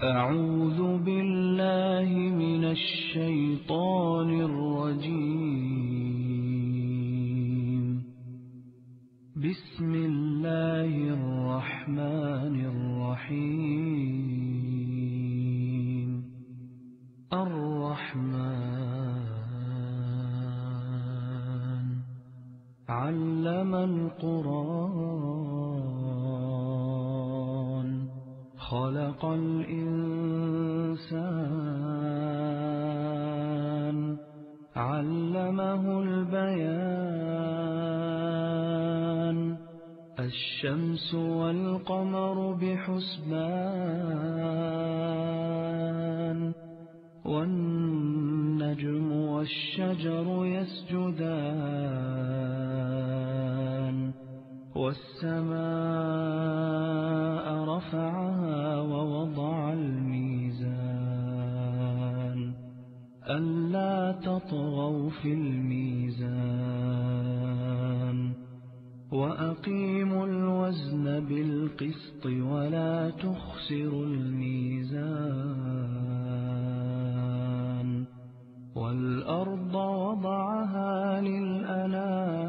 أعوذ بالله من الشيطان الرجيم. بسم الله الرحمن الرحيم. الرحمن علم القرآن خلق الإنسان علمه البيان الشمس والقمر بحسبان والنجم والشجر يسجدان والسماء رفعها ووضع الميزان ألا تطغوا في الميزان وأقيموا الوزن بالقسط ولا تخسروا الميزان والأرض وضعها للأنام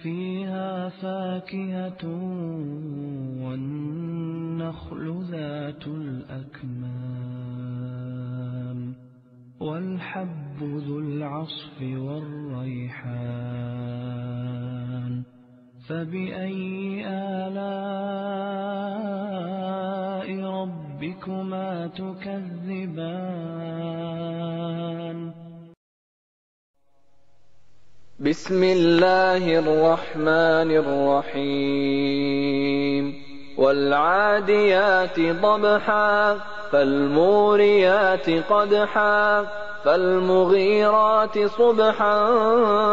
فيها فاكهة والنخل ذات الأكمام والحب ذو العصف والريحان فبأي آلاء ربكما تكذبان؟ بسم الله الرحمن الرحيم. والعاديات ضبحا فالموريات قدحا فالمغيرات صبحا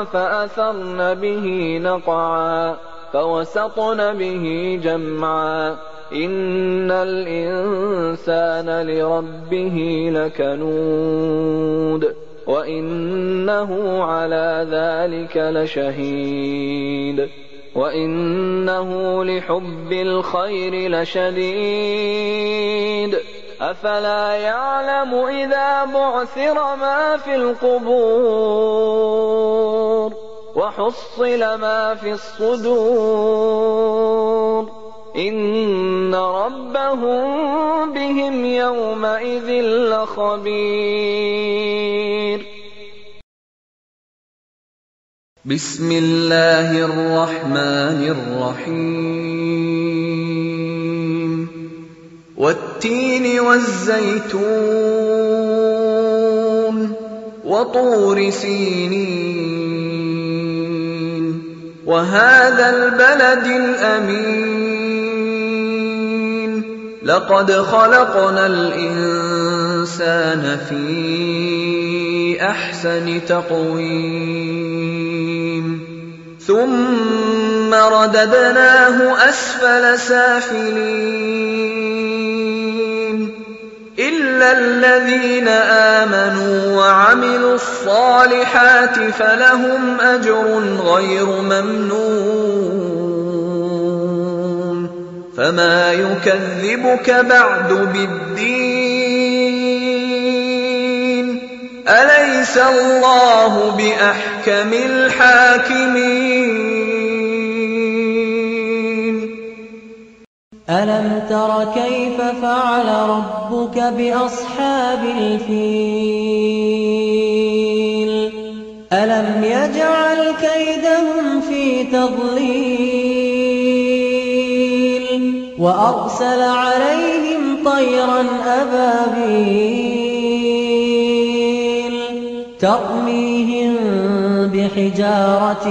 فأثرن به نقعا فوسطن به جمعا إن الإنسان لربه لكنود وإنه على ذلك لشهيد وإنه لحب الخير لشديد أفلا يعلم إذا بعثر ما في القبور وحصل ما في الصدور إن ربهم بهم يومئذ لخبير. بسم الله الرحمن الرحيم. والتين والزيتون وطور سينين وهذا البلد الأمين لقد خلقنا الإنسان في أحسن تقويم ثم رددناه أسفل سافلين إلا الذين آمنوا وعملوا الصالحات فلهم أجر غير ممنون فما يكذبك بعد بالدين أليس الله بأحكم الحاكمين؟ ألم تر كيف فعل ربك بأصحاب الفيل ألم يجعل كيدهم في تضليل وأرسل عليهم طيرا أبابيل ترميهم بحجارة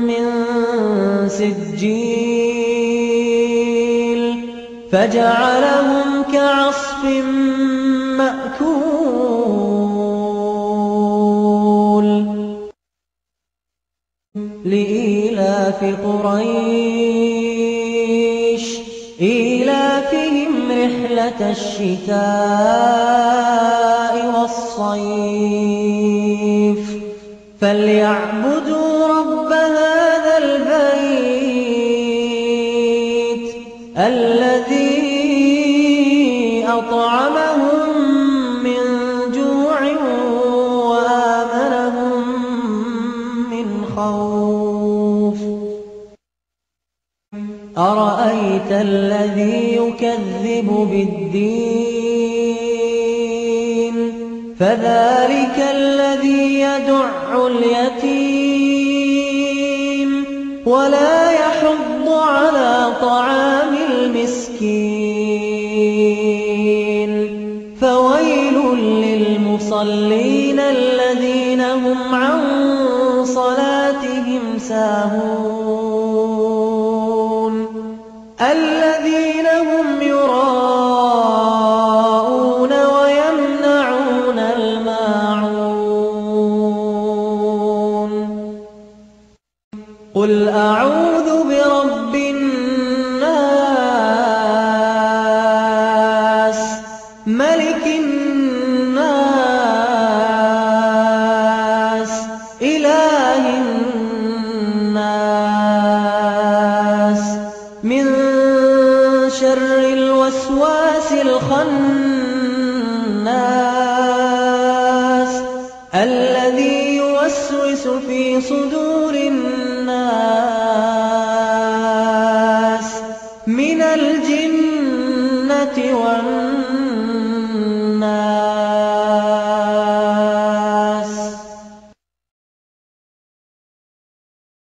من سجيل فجعلهم كعصف مأكول لإيلاف قريش إيلافهم رحلة الشتاء والصيف فليعبدوا رب هذا البيت الذي أَرَأَيْتَ الَّذِي يُكَذِّبُ بِالدِّينِ فَذَلِكَ الَّذِي يَدُعُّ الْيَتِيمَ وَلَا يَحُضُّ عَلَىٰ طَعَامِ الْمِسْكِينِ فَوَيْلٌ لِّلْمُصَلِّينَ الَّذِينَ هُمْ عَن صَلَاتِهِمْ سَاهُونَ الَّذِينَ هُمْ يُرَاءُونَ وَيَمْنَعُونَ الْمَاعُونَ قُلْ أَعُوذُ بِرَبِّ النَّاسِ مَلِكِ النَّاسِ إِلَٰهِ النَّاسِ مِن شَرِّ الْوَسْوَاسِ الْخَنَّاسِ الَّذِي يُوَسْوِسُ فِي صُدُورِ النَّاسِ مِنَ الْجِنَّةِ وَالنَّاسِ